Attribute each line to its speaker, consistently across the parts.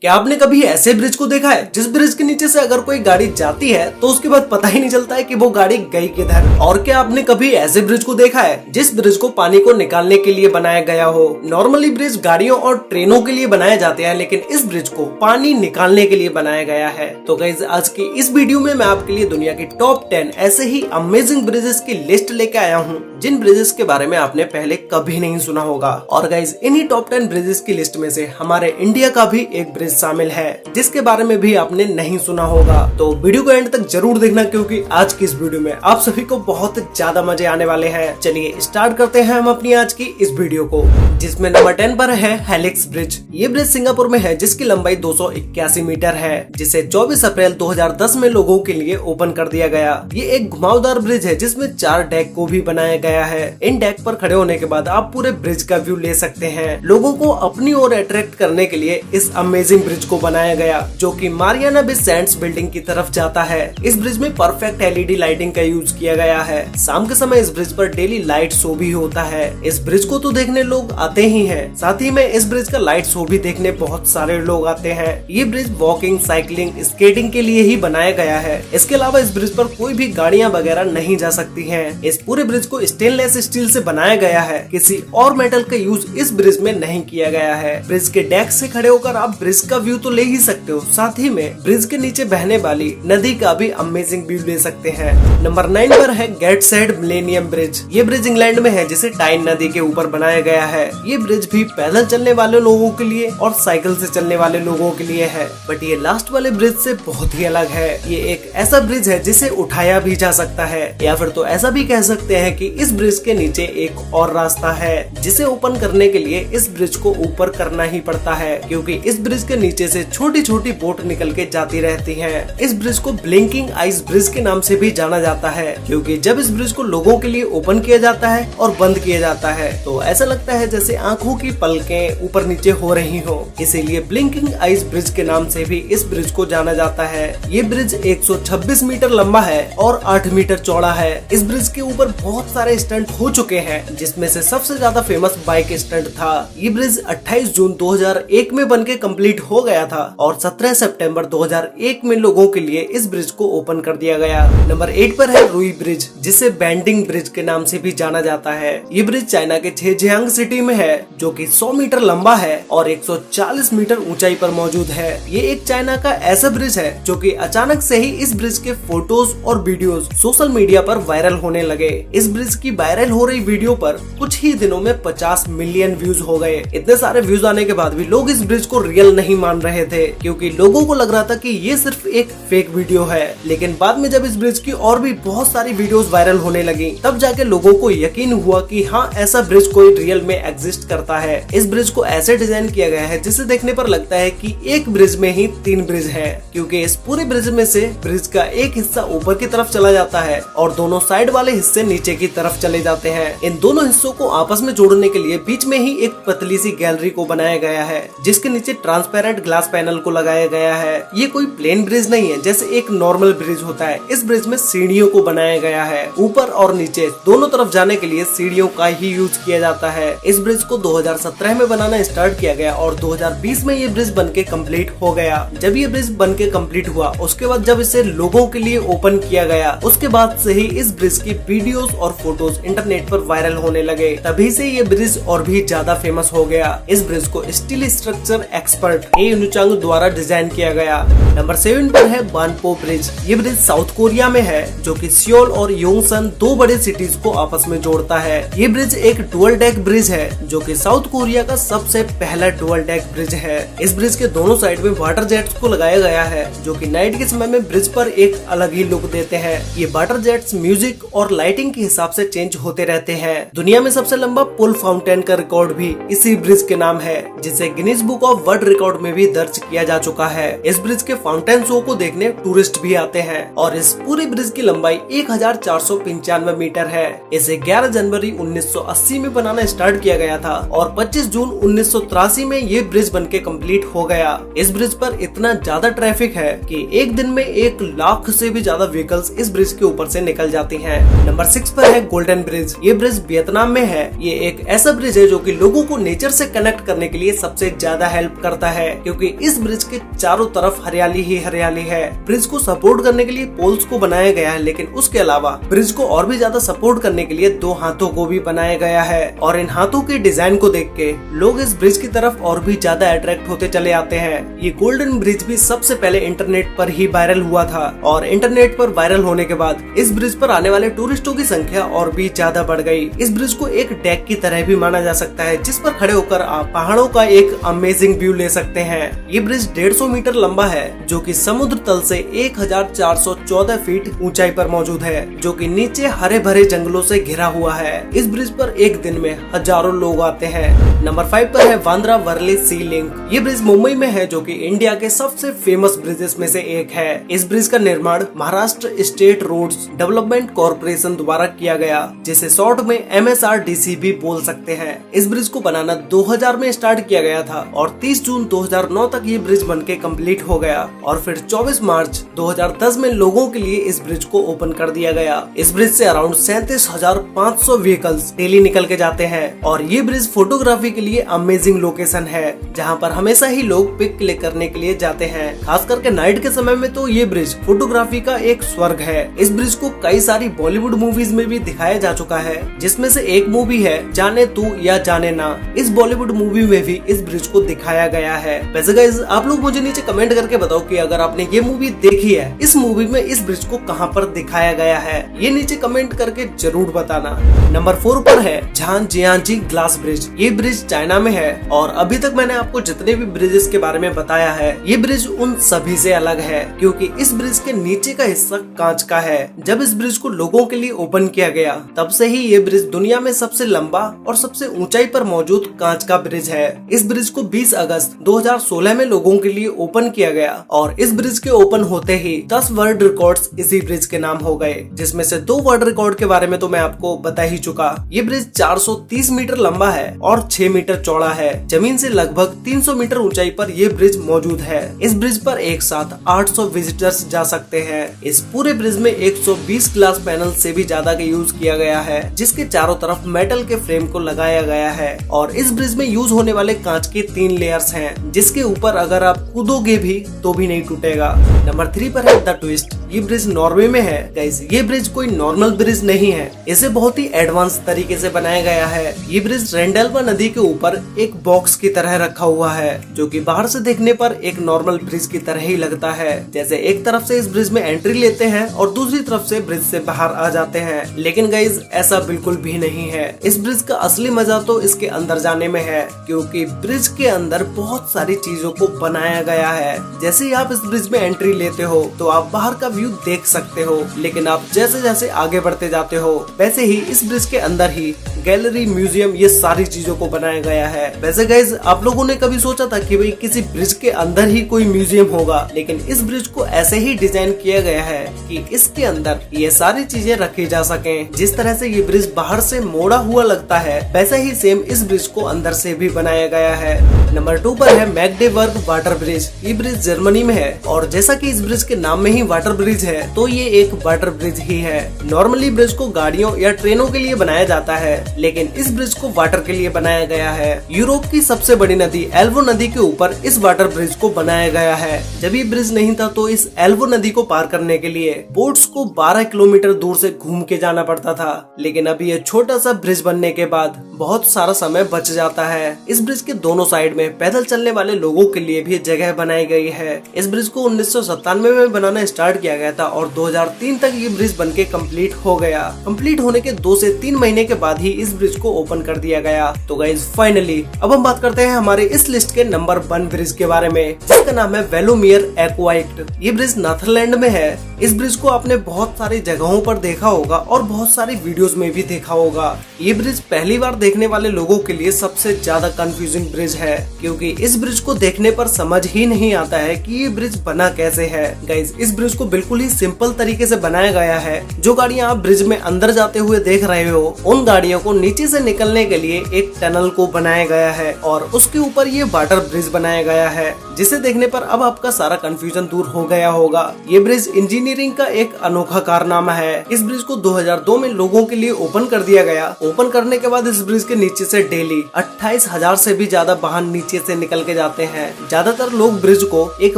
Speaker 1: क्या आपने कभी ऐसे ब्रिज को देखा है जिस ब्रिज के नीचे से अगर कोई गाड़ी जाती है तो उसके बाद पता ही नहीं चलता है कि वो गाड़ी गई किधर। और क्या आपने कभी ऐसे ब्रिज को देखा है जिस ब्रिज को पानी को निकालने के लिए बनाया गया हो। नॉर्मली ब्रिज गाड़ियों और ट्रेनों के लिए बनाए जाते हैं, लेकिन इस ब्रिज को पानी निकालने के लिए बनाया गया है। तो गाइस, आज की इस वीडियो में मैं आपके लिए दुनिया की टॉप 10 ऐसे ही अमेजिंग ब्रिजेस की लिस्ट लेके आया हूँ जिन ब्रिजेस के बारे में आपने पहले कभी नहीं सुना होगा। और गाइस, इन्हीं टॉप 10 ब्रिजेस की लिस्ट में से हमारे इंडिया का भी एक ब्रिज शामिल है जिसके बारे में भी आपने नहीं सुना होगा। तो वीडियो को एंड तक जरूर देखना, क्योंकि आज की इस वीडियो में आप सभी को बहुत ज्यादा मजे आने वाले हैं। चलिए स्टार्ट करते हैं हम अपनी आज की इस वीडियो को, जिसमें नंबर 10 पर है हेलिक्स ब्रिज। ये ब्रिज सिंगापुर में है, जिसकी लंबाई 281 मीटर है, जिसे 24 अप्रैल 2010 में लोगों के लिए ओपन कर दिया गया। ये एक घुमावदार ब्रिज है जिसमें 4 डेक को भी बनाया गया है। इन डेक पर खड़े होने के बाद आप पूरे ब्रिज का व्यू ले सकते हैं। लोगों को अपनी ओर अट्रैक्ट करने के लिए इस अमेजिंग ब्रिज को बनाया गया, जो कि मारियाना बीच सैंड्स बिल्डिंग की तरफ जाता है। इस ब्रिज में परफेक्ट एलईडी लाइटिंग का यूज किया गया है। शाम के समय इस ब्रिज पर डेली लाइट शो भी होता है। इस ब्रिज को तो देखने लोग आते ही हैं, साथ ही में इस ब्रिज का लाइट शो भी देखने बहुत सारे लोग आते हैं। ये ब्रिज वॉकिंग, साइकिलिंग, स्केटिंग के लिए ही बनाया गया है। इसके अलावा इस ब्रिज पर कोई भी गाड़ियां वगैरह नहीं जा सकती हैं। इस पूरे ब्रिज को स्टेनलेस स्टील से बनाया गया है। किसी और मेटल का यूज इस ब्रिज में नहीं किया गया है। ब्रिज के डेक से खड़े होकर आप ब्रिज का व्यू तो ले ही सकते हो, साथ ही में ब्रिज के नीचे बहने वाली नदी का भी अमेजिंग व्यू ले सकते हैं। नंबर 9 पर है गेटसेड मिलेनियम ब्रिज। ये ब्रिज इंग्लैंड में है, जिसे टाइन नदी के ऊपर बनाया गया है। ये ब्रिज भी पैदल चलने वाले लोगों के लिए और साइकिल से चलने वाले लोगों के लिए है, बट ये लास्ट वाले ब्रिज से बहुत ही अलग है। ये एक ऐसा ब्रिज है जिसे उठाया भी जा सकता है, या फिर तो ऐसा भी कह सकते हैं कि इस ब्रिज के नीचे एक और रास्ता है, जिसे ओपन करने के लिए इस ब्रिज को ऊपर करना ही पड़ता है, क्योंकि इस ब्रिज के नीचे से छोटी छोटी बोट निकल के जाती रहती हैं। इस ब्रिज को ब्लिंकिंग आइस ब्रिज के नाम से भी जाना जाता है, क्योंकि जब इस ब्रिज को लोगों के लिए ओपन किया जाता है और बंद किया जाता है तो ऐसा लगता है जैसे आंखों की पलकें ऊपर नीचे हो रही हो। इसीलिए ब्लिंकिंग आइस ब्रिज के नाम से भी इस ब्रिज को जाना जाता है। ये ब्रिज 126 मीटर लंबा है और 8 मीटर चौड़ा है। इस ब्रिज के ऊपर बहुत सारे स्टंट हो चुके हैं, जिसमें से सबसे ज्यादा फेमस बाइक स्टंट था। ये ब्रिज 28 जून 2001 में बनके कंप्लीट हो गया था और 17 सितंबर 2001 में लोगों के लिए इस ब्रिज को ओपन कर दिया गया। नंबर 8 पर है रुई ब्रिज, जिसे बेंडिंग ब्रिज के नाम से भी जाना जाता है। ये ब्रिज चाइना के झेजियांग सिटी में है, जो कि 100 मीटर लंबा है और 140 मीटर ऊंचाई पर मौजूद है। ये एक चाइना का ऐसा ब्रिज है जो कि अचानक से ही इस ब्रिज के फोटोज और वीडियोस सोशल मीडिया पर वायरल होने लगे। इस ब्रिज की वायरल हो रही वीडियो पर कुछ ही दिनों में 50 मिलियन व्यूज हो गए। इतने सारे व्यूज आने के बाद भी लोग इस ब्रिज को रियल नहीं मान रहे थे, क्योंकि लोगों को लग रहा था कि ये सिर्फ एक फेक वीडियो है। लेकिन बाद में जब इस ब्रिज की और भी बहुत सारी वीडियोस वायरल होने लगी, तब जाके लोगों को यकीन हुआ कि हाँ, ऐसा ब्रिज कोई रियल में एग्जिस्ट करता है। इस ब्रिज को ऐसे डिजाइन किया गया है जिसे देखने पर लगता है कि एक ब्रिज में ही 3 ब्रिज हैं, क्योंकि इस पूरे ब्रिज में से ब्रिज का एक हिस्सा ऊपर की तरफ चला जाता है और दोनों साइड वाले हिस्से नीचे की तरफ चले जाते हैं। इन दोनों हिस्सों को आपस में जोड़ने के लिए बीच में ही एक पतली सी गैलरी को बनाया गया है, जिसके नीचे ट्रांसपेरेंट ग्लास पैनल को लगाया गया है। ये कोई प्लेन ब्रिज नहीं है जैसे एक नॉर्मल ब्रिज होता है। इस ब्रिज में सीढ़ियों को बनाया गया है। ऊपर और नीचे दोनों तरफ जाने के लिए सीढ़ियों का ही यूज किया जाता है। इस ब्रिज को 2017 में बनाना स्टार्ट किया गया और 2020 में ये ब्रिज बनके कंप्लीट हो गया। जब ये ब्रिज बनके कंप्लीट हुआ, उसके बाद जब इसे लोगों के लिए ओपन किया गया, उसके बाद से ही इस ब्रिज की वीडियोस और फोटोज इंटरनेट पर वायरल होने लगे। तभी से ये ब्रिज और भी ज्यादा फेमस हो गया। इस ब्रिज को स्टील स्ट्रक्चर एक्सपर्ट ए यूनुचांग द्वारा डिजाइन किया गया। नंबर 7 पर है बानपो ब्रिज। ये ब्रिज साउथ कोरिया में है, जो कि सियोल और योंगसन 2 बड़े सिटीज को आपस में जोड़ता है। ये ब्रिज एक डुअल डेक ब्रिज है, जो कि साउथ कोरिया का सबसे पहला डुअल डेक ब्रिज है। इस ब्रिज के दोनों साइड में वाटर जेट्स को लगाया गया है, जो कि नाइट के समय में ब्रिज पर एक अलग ही लुक देते हैं। ये वाटर जेट्स म्यूजिक और लाइटिंग के हिसाब से चेंज होते रहते हैं। दुनिया में सबसे लंबा पुल फाउंटेन का रिकॉर्ड भी इसी ब्रिज के नाम है, जिसे Guinness book of world record में भी दर्ज किया जा चुका है। इस ब्रिज के फाउंटेन शो को देखने टूरिस्ट भी आते हैं और इस पूरे ब्रिज की लंबाई 1495 मीटर है। इसे 11 जनवरी 1980 में बनाना स्टार्ट किया गया था और 25 जून 1983 में ये ब्रिज बनके कंप्लीट हो गया। इस ब्रिज पर इतना ज्यादा ट्रैफिक है कि एक दिन में 1 लाख से भी ज्यादा व्हीकल्स इस ब्रिज के ऊपर से निकल जाती हैं। नंबर 6 पर है गोल्डन ब्रिज। ये ब्रिज वियतनाम में है। ये एक ऐसा ब्रिज है जो कि लोगों को नेचर से कनेक्ट करने के लिए सबसे ज्यादा हेल्प करता है। क्योंकि इस ब्रिज के चारों तरफ हरियाली ही हरियाली है। ब्रिज को सपोर्ट करने के लिए पोल्स को बनाया गया है, लेकिन उसके अलावा ब्रिज को और भी ज्यादा सपोर्ट करने के लिए 2 हाथों को भी बनाया गया है। और इन हाथों के डिजाइन को देख के लोग इस ब्रिज की तरफ और भी ज्यादा अट्रैक्ट होते चले आते हैं। ये गोल्डन ब्रिज भी सबसे पहले इंटरनेट पर ही वायरल हुआ था और इंटरनेट पर वायरल होने के बाद इस ब्रिज पर आने वाले टूरिस्टों की संख्या और भी ज्यादा बढ़ गई। इस ब्रिज को एक डेक की तरह भी माना जा सकता है, जिस पर खड़े होकर आप पहाड़ों का एक अमेजिंग व्यू ले सकते हैं। ये ब्रिज 150 मीटर लंबा है, जो कि समुद्र तल से 1414 फीट ऊंचाई पर मौजूद है, जो कि नीचे हरे भरे जंगलों से घिरा हुआ है। इस ब्रिज पर एक दिन में हजारों लोग आते हैं। नंबर 5 पर है बांद्रा वर्ली सी लिंक। ये ब्रिज मुंबई में है, जो कि इंडिया के सबसे फेमस ब्रिजेस में से एक है। इस ब्रिज का निर्माण Maharashtra state roads development corporation द्वारा किया गया, जिसे शॉर्ट में MSRDC भी बोल सकते हैं। इस ब्रिज को बनाना 2000 में स्टार्ट किया गया था और 30 जून 2009 तक ये ब्रिज बनके कंप्लीट हो गया और फिर 24 मार्च 2010 में लोगों के लिए इस ब्रिज को ओपन कर दिया गया। इस ब्रिज से अराउंड 37,500 व्हीकल्स डेली निकल के जाते हैं और ये ब्रिज फोटोग्राफी के लिए अमेजिंग लोकेशन है, जहाँ पर हमेशा ही लोग पिक क्लिक करने के लिए जाते हैं। खास करके नाइट के समय में तो ये ब्रिज फोटोग्राफी का एक स्वर्ग है। इस ब्रिज को कई सारी बॉलीवुड मूवीज में भी दिखाया जा चुका है, जिसमें से एक मूवी है जाने तू या जाने ना। इस बॉलीवुड मूवी में भी इस ब्रिज को दिखाया गया है। वैसे गाइस, आप लोग मुझे नीचे कमेंट करके बताओ कि अगर आपने ये मूवी देखी है, इस मूवी में इस ब्रिज को कहां पर दिखाया गया है, ये नीचे कमेंट करके जरूर बताना। नंबर 4 पर है झांजियांजी ग्लास ब्रिज। ये ब्रिज चाइना में है और अभी तक मैंने आपको जितने भी ब्रिजेस के बारे में बताया है, ये ब्रिज उन सभी से अलग है, क्योंकि इस ब्रिज के नीचे का हिस्सा कांच का है। जब इस ब्रिज को लोगों के लिए ओपन किया गया, तब से ही ये ब्रिज दुनिया में सबसे लंबा और सबसे ऊंचाई पर मौजूद कांच का ब्रिज है। इस ब्रिज को 20 अगस्त 2016 में लोगों के लिए ओपन किया गया और इस ब्रिज के ओपन होते ही 10 वर्ल्ड रिकॉर्ड्स इसी ब्रिज के नाम हो गए, जिसमें से 2 वर्ल्ड रिकॉर्ड के बारे में तो मैं आपको बता ही चुका। ये ब्रिज 430 मीटर लंबा है और 6 मीटर चौड़ा है। जमीन से लगभग 300 मीटर ऊंचाई पर यह ब्रिज मौजूद है। इस ब्रिज पर एक साथ 800 विजिटर्स जा सकते हैं। इस पूरे ब्रिज में 120 ग्लास पैनल से भी ज्यादा का यूज किया गया है, जिसके चारों तरफ मेटल के फ्रेम को लगाया गया है। और इस ब्रिज में यूज होने वाले कांच के 3 लेयर्स हैं, जिसके ऊपर अगर आप कूदोगे भी तो भी नहीं टूटेगा। नंबर 3 पर है द ट्विस्ट। ये ब्रिज नॉर्वे में है। गाइस, ये ब्रिज कोई नॉर्मल ब्रिज नहीं है, इसे बहुत ही एडवांस तरीके से बनाया गया है। ये ब्रिज रेंडेल्वा नदी के ऊपर एक बॉक्स की तरह रखा हुआ है, जो कि बाहर से देखने पर एक नॉर्मल ब्रिज की तरह ही लगता है। जैसे एक तरफ से इस ब्रिज में एंट्री लेते हैं और दूसरी तरफ से ब्रिज से बाहर आ जाते हैं, लेकिन गाइस ऐसा बिल्कुल भी नहीं है। इस ब्रिज का असली मजा तो इसके अंदर जाने में है, क्योंकि ब्रिज के अंदर बहुत सारी चीजों को बनाया गया है। जैसे ही आप इस ब्रिज में एंट्री लेते हो तो आप बाहर का व्यू देख सकते हो, लेकिन आप जैसे जैसे आगे बढ़ते जाते हो, वैसे ही इस ब्रिज के अंदर ही गैलरी, म्यूजियम, ये सारी चीजों को बनाया गया है। वैसे गाइज, आप लोगों ने कभी सोचा था कि भाई किसी ब्रिज के अंदर ही कोई म्यूजियम होगा, लेकिन इस ब्रिज को ऐसे ही डिजाइन किया गया है कि इसके अंदर ये सारी चीजें रखी जा सकें। जिस तरह से ये ब्रिज बाहर से मोड़ा हुआ लगता है, वैसा ही सेम इस ब्रिज को अंदर से भी बनाया गया है। नंबर 2 पर है मैग्डेबर्ग वाटर ब्रिज। ये ब्रिज जर्मनी में है और जैसा कि इस ब्रिज के नाम में ही वाटर ब्रिज है, तो ये एक वाटर ब्रिज ही है। नॉर्मली ब्रिज को गाड़ियों या ट्रेनों के लिए बनाया जाता है, लेकिन इस ब्रिज को वाटर के लिए बनाया गया है। यूरोप की सबसे बड़ी नदी एल्बो नदी के ऊपर इस वाटर ब्रिज को बनाया गया है। जब ये ब्रिज नहीं था तो इस एल्बो नदी को पार करने के लिए बोट्स को 12 किलोमीटर दूर से घूम के जाना पड़ता था, लेकिन अभी ये छोटा सा ब्रिज बनने के बाद बहुत सारा समय बच जाता है। इस ब्रिज के दोनों साइड में पैदल चलने वाले लोगों के लिए भी जगह बनाई गई है। इस ब्रिज को 1997 में बनाना स्टार्ट किया गया था और 2003 तक ये ब्रिज बनके कंप्लीट हो गया। कंप्लीट होने के 2 से 3 महीने के बाद ही इस ब्रिज को ओपन कर दिया गया। तो गाइज फाइनली अब हम बात करते हैं हमारे इस लिस्ट के नंबर 1 ब्रिज के बारे में, जिसका नाम है वेलोमियर एक्वाइक्ट। ये ब्रिज नीदरलैंड में है। इस ब्रिज को आपने बहुत सारी जगहों पर देखा होगा और बहुत सारी वीडियोस में भी देखा होगा। ये ब्रिज पहली बार देखने वाले लोगों के लिए सबसे ज्यादा कंफ्यूजिंग ब्रिज है, क्योंकि इस ब्रिज को देखने पर समझ ही नहीं आता है कि ये ब्रिज बना कैसे है। गाइज, इस ब्रिज को बिल्कुल ही सिंपल तरीके से बनाया गया है। जो गाड़ियां आप ब्रिज में अंदर जाते हुए देख रहे हो, उन गाड़ियों को नीचे से निकलने के लिए एक टनल को बनाया गया है और उसके ऊपर ये वाटर ब्रिज बनाया गया है, जिसे देखने देखने पर अब आपका सारा कंफ्यूजन दूर हो गया होगा। ये ब्रिज इंजीनियरिंग का एक अनोखा कारनामा है। इस ब्रिज को 2002 में लोगों के लिए ओपन कर दिया गया। ओपन करने के बाद इस ब्रिज के नीचे से डेली 28,000 से भी ज्यादा वाहन नीचे से निकल के जाते हैं। ज्यादातर लोग ब्रिज को एक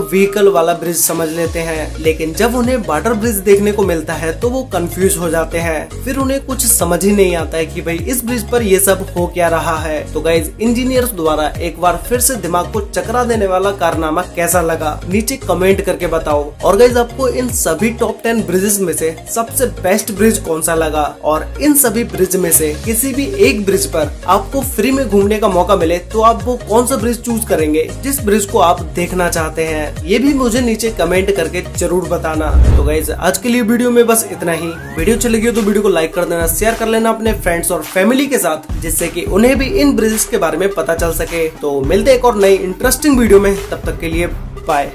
Speaker 1: व्हीकल वाला ब्रिज समझ लेते हैं, लेकिन जब उन्हें वाटर ब्रिज देखने को मिलता है तो वो कंफ्यूज हो जाते हैं। फिर उन्हें कुछ समझ ही नहीं आता है कि भाई इस ब्रिज पर ये सब हो क्या रहा है। तो गाइज, इंजीनियर्स द्वारा एक बार फिर से दिमाग को चकरा देने वाला कारनामा कैसा लगा, नीचे कमेंट करके बताओ। और गाइज, आपको इन सभी टॉप 10 ब्रिजेस में से सबसे बेस्ट ब्रिज कौन सा लगा, और इन सभी ब्रिज में से किसी भी एक ब्रिज पर आपको फ्री में घूमने का मौका मिले तो आप वो कौन सा ब्रिज चूज करेंगे, जिस ब्रिज को आप देखना चाहते हैं। ये भी मुझे नीचे कमेंट करके जरूर बताना। तो गाइज, आज के लिए वीडियो में बस इतना ही। वीडियो अच्छी लगी हो तो वीडियो को लाइक कर देना, शेयर कर लेना अपने फ्रेंड्स और फैमिली के साथ, जिससे कि उन्हें भी इन ब्रिजेस के बारे में पता चल सके। तो मिलते एक और नई इंटरेस्टिंग वीडियो में, तब तक के लिए बाय।